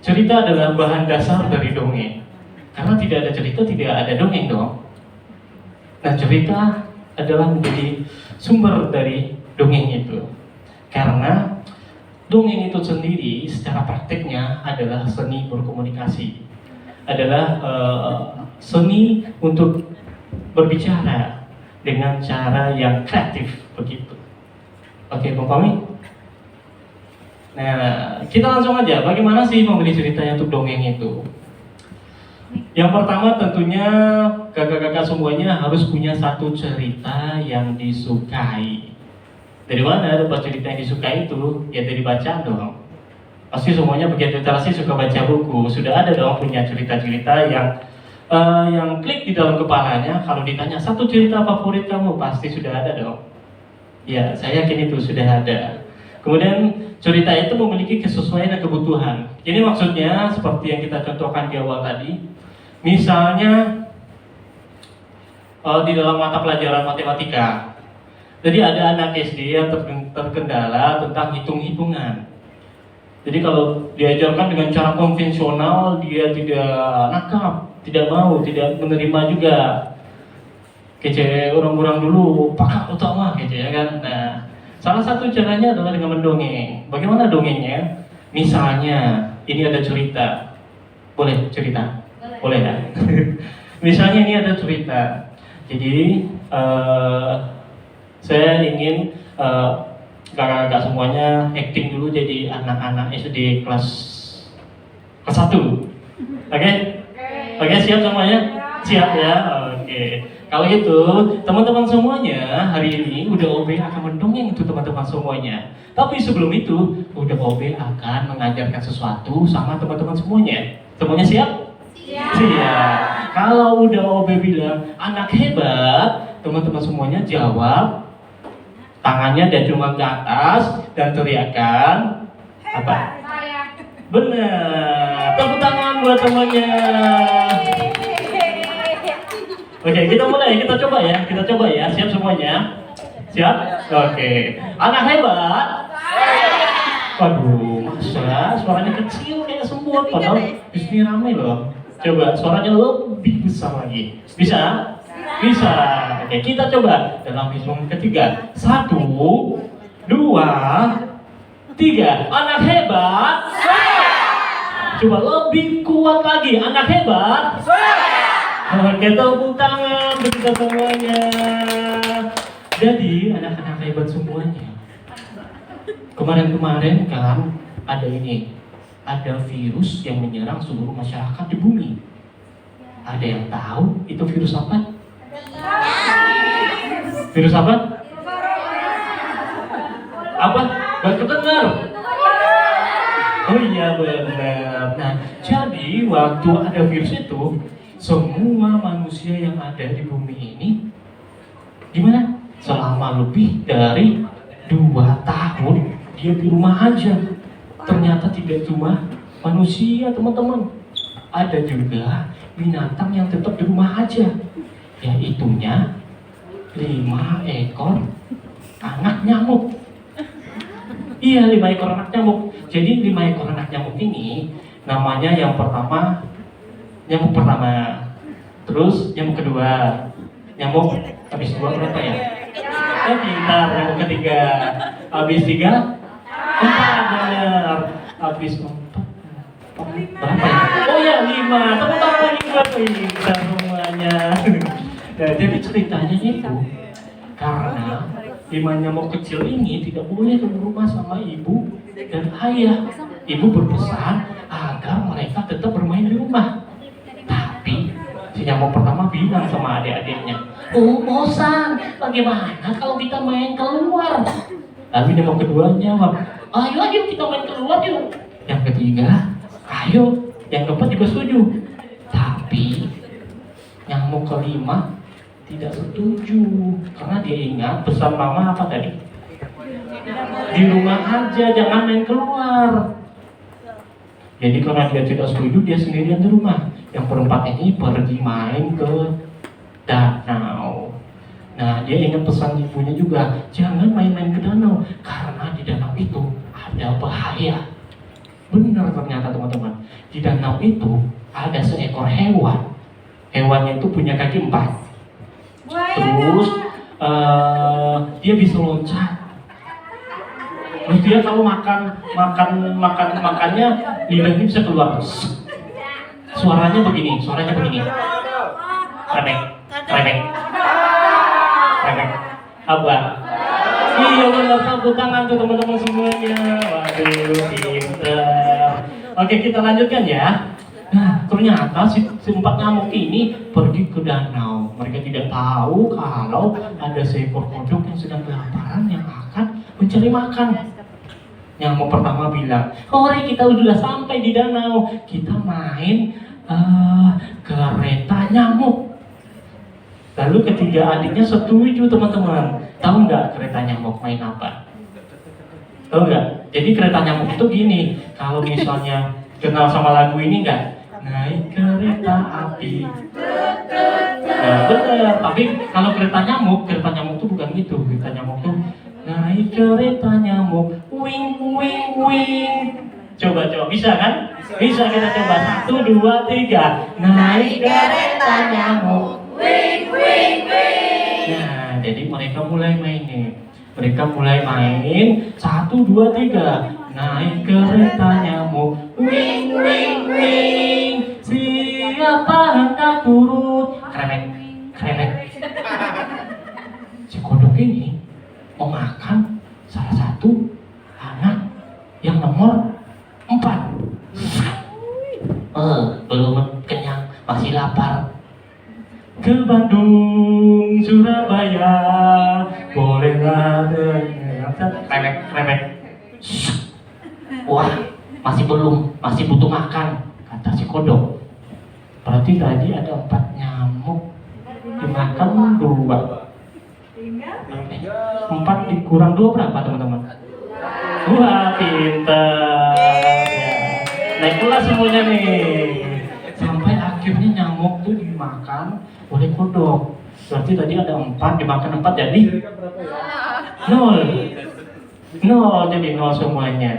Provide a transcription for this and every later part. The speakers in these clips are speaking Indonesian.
cerita adalah bahan dasar dari dongeng. Karena tidak ada cerita, tidak ada dongeng dong. Nah, cerita adalah menjadi sumber dari dongeng itu. Karena dongeng itu sendiri secara prakteknya adalah seni berkomunikasi. Adalah seni untuk berbicara dengan cara yang kreatif begitu. Oke, Bang Fahmi? Nah, kita langsung aja. Bagaimana sih memilih ceritanya untuk dongeng itu? Yang pertama tentunya kakak-kakak semuanya harus punya satu cerita yang disukai. Dari mana dapat cerita yang disukai itu? Ya dari bacaan dong. Pasti semuanya begitu literasi suka baca buku. Sudah ada dong punya cerita-cerita yang klik di dalam kepalanya. Kalau ditanya satu cerita favorit kamu, pasti sudah ada dong. Ya, saya yakin itu sudah ada. Kemudian cerita itu memiliki kesesuaian dan kebutuhan. Ini maksudnya seperti yang kita contohkan di awal tadi. Misalnya di dalam mata pelajaran matematika. Jadi ada anak SD yang terkendala tentang hitung-hitungan. Jadi kalau diajarkan dengan cara konvensional, dia tidak nakap, tidak mau, tidak menerima juga. Kece orang-orang dulu pakak utama gitu ya kan. Nah, salah satu caranya adalah dengan mendongeng. Bagaimana dongengnya? Misalnya ini ada cerita. Boleh cerita? Boleh kan? Misalnya ini ada cerita. Jadi saya ingin kakak-kakak semuanya acting dulu jadi anak-anak SD kelas 1. Oke? Oke, siap semuanya? Siap ya? Oke. Kalau gitu, teman-teman semuanya hari ini udah OB akan mendongeng untuk teman-teman semuanya. Tapi sebelum itu, udah OB akan mengajarkan sesuatu sama teman-teman semuanya. Semuanya siap? Siap. Kalau udah OB bilang anak hebat, teman-teman semuanya jawab tangannya dan cuma ke atas dan teriakan apa? Benar. Tepuk tangan buat temannya. Oke, kita mulai. Kita coba ya. Siap semuanya? Siap? Oke. Anak hebat? Waduh, masa suaranya kecil kayak semut, padahal di sini rame loh. Coba suaranya lebih besar lagi. Bisa? Bisa. Oke, kita coba dalam hitungan ketiga. 1, 2, 3. Anak hebat? Coba lebih kuat lagi. Anak hebat? Oke, tepuk tangan untuk kita semuanya. Jadi anak-anak hebat semuanya. Kemarin-kemarin kan ada virus yang menyerang seluruh masyarakat di bumi. Ada yang tahu itu virus apa? Virus apa? Apa? Gak kedengar. Oh iya benar. Nah, jadi waktu ada virus itu, semua manusia yang ada di bumi ini gimana? Selama lebih dari 2 tahun dia di rumah aja. Ternyata tidak cuma manusia, teman-teman. Ada juga binatang yang tetap di rumah aja. Yaitunya 5 ekor anak nyamuk. Iya, 5 ekor anak nyamuk. Jadi 5 ekor anak nyamuk ini namanya yang pertama nyamuk pertama, terus nyamuk kedua, nyamuk habis 2 berapa ya? Pintar, nyamuk ketiga, habis 3, 4 benar, habis 4 berapa ya? Oh ya 5, tepuk tangan lagi buat pintar semuanya. Nah, jadi ceritanya itu karena 5 nyamuk kecil ini tidak boleh ke rumah sama ibu dan ayah. Ibu berpesan agar mereka tetap bermain di rumah. Tapi si nyamuk pertama bilang sama adik-adiknya, "Oh bosan, bagaimana kalau kita main keluar?" Lalu nyamuk kedua jawab, ayo kita main keluar yuk." Yang ketiga, ayo. Yang keempat juga setuju. Tapi nyamuk kelima tidak setuju karena dia ingat pesan mama apa tadi? Di rumah aja, jangan main keluar. Jadi karena dia tidak setuju, dia sendirian di rumah. Yang perempat ini pergi main ke danau. Nah, dia ingat pesan ibunya juga, jangan main-main ke danau karena di danau itu ada bahaya. Benar ternyata teman-teman, di danau itu ada seekor hewan. Hewannya itu punya kaki 4. Terus dia bisa loncat. Terus dia kalau makannya lidahnya bisa keluar. Suaranya begini. Remek. Apa? Iya benar, tepuk tangan tuh teman-teman semuanya. Waduh, pinter. Oke, kita lanjutkan ya. Nah, ternyata si 4 nyamuk ini pergi ke danau. Mereka tidak tahu kalau ada seekor kodok yang sedang kelaparan yang akan mencari makan. Nyamuk pertama bilang, "Hore, kita sudah sampai di danau. Kita main kereta nyamuk." Lalu ketiga adiknya setuju teman-teman. Tahu nggak kereta nyamuk main apa? Tahu nggak? Jadi kereta nyamuk itu gini. Kalau misalnya kenal sama lagu ini nggak? Naik kereta api. Nah, benar. Tapi kalau kereta nyamuk itu bukan gitu. Kereta nyamuk tuh naik kereta nyamuk, wing wing wing. Coba bisa kan? Bisa kita coba 1, 2, 3. Naik kereta nyamuk, wing wing wing. Nah, jadi mereka mulai main nih. Mereka mulai main 1, 2, 3. Naik kereta nyamuk, wing wing wing. Siapa hendak turut? Kremek. Si kodok ini mau makan salah satu anak yang nomor 4. Belum kenyang, masih lapar. Ke Bandung, Surabaya, bolehlah dengan kremek. Wah, masih butuh makan, kata si kodok. Berarti tadi ada 4 nyamuk, dimakan 2. 4 dikurang 2 berapa teman-teman? Wah, pintar. Naik kelas semuanya nih. Sampai akhirnya nyamuk tuh dimakan oleh kodok. Berarti tadi ada 4, dimakan 4 jadi 0. Jadi 0 semuanya.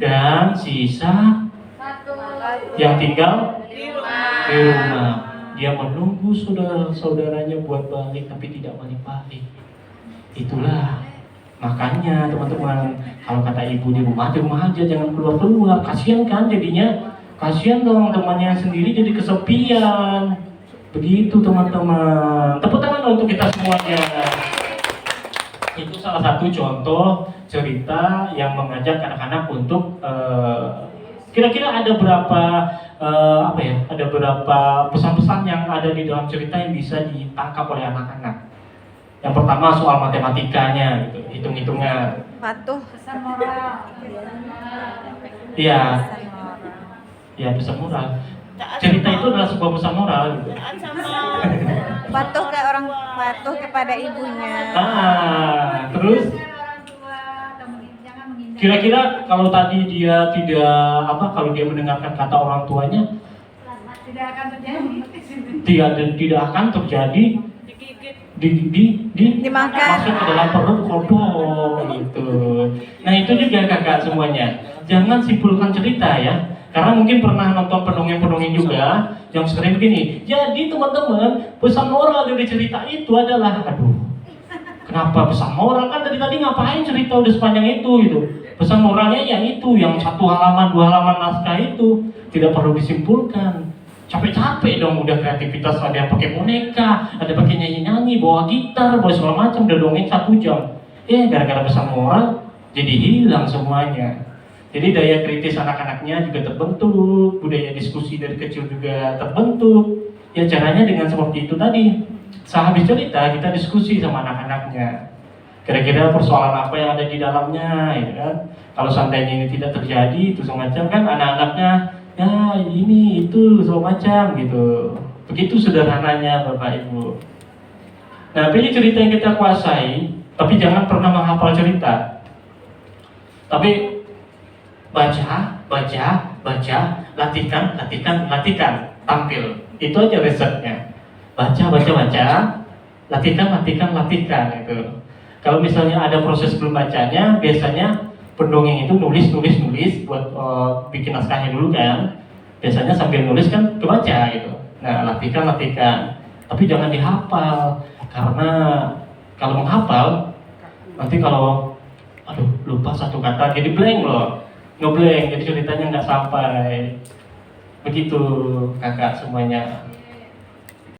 Dan sisa yang tinggal di rumah. Dia menunggu saudara-saudaranya buat balik, tapi tidak balik-balik. Itulah makanya teman-teman, kalau kata ibu di rumah aja, jangan keluar-keluar. Kasian kan jadinya, kasian dong temannya sendiri jadi kesepian. Begitu teman-teman. Tepuk tangan untuk kita semuanya. Itu salah satu contoh cerita yang mengajak anak-anak untuk kira-kira ada berapa ada berapa pesan-pesan yang ada di dalam cerita yang bisa ditangkap oleh anak-anak. Yang pertama soal matematikanya gitu, hitung-hitungan. Patuh. Pesan moral. Iya. Iya, pesan moral. Cerita itu adalah sebuah pesan moral gitu. Patuh kepada ibunya. Terus kira-kira kalau tadi dia kalau dia mendengarkan kata orang tuanya tidak akan terjadi. Tidak akan terjadi Dimakan. masuk ke dalam perut kodok gitu. Nah, itu juga kakak semuanya. Jangan simpulkan cerita ya. Karena mungkin pernah nonton pendongeng-pendongeng juga yang sering begini. Jadi teman-teman, pesan moral dari cerita itu adalah, kenapa pesan moral? Kan tadi ngapain cerita udah sepanjang itu gitu. Pesan moralnya yang itu, yang 1 halaman, 2 halaman naskah itu tidak perlu disimpulkan. Capek-capek dong udah kreativitas, ada yang pakai boneka, ada pakai nyanyi-nyanyi, bawa gitar, bawa segala macam, udah dongeng 1 jam. Gara-gara pesan moral jadi hilang semuanya. Jadi daya kritis anak-anaknya juga terbentuk, budaya diskusi dari kecil juga terbentuk. Ya caranya dengan seperti itu tadi. Sehabis cerita kita diskusi sama anak-anaknya. Kira-kira persoalan apa yang ada di dalamnya, ya kan? Kalau seandainya ini tidak terjadi, itu semacam kan anak-anaknya, ya ini itu semacam gitu. Begitu sederhananya Bapak Ibu. Nah, pilih cerita yang kita kuasai, tapi jangan pernah menghafal cerita. Tapi baca, latihan, tampil. Itu aja resepnya. Baca, latihan gitu. Kalau misalnya ada proses belum bacanya, biasanya pendongeng itu nulis buat bikin naskahnya dulu kan. Biasanya sambil nulis kan kebaca gitu. Nah, latihkan. Tapi jangan dihafal, karena kalau menghafal nanti kalau lupa satu kata jadi blank loh, ngeblank, jadi ceritanya nggak sampai. Begitu kakak semuanya.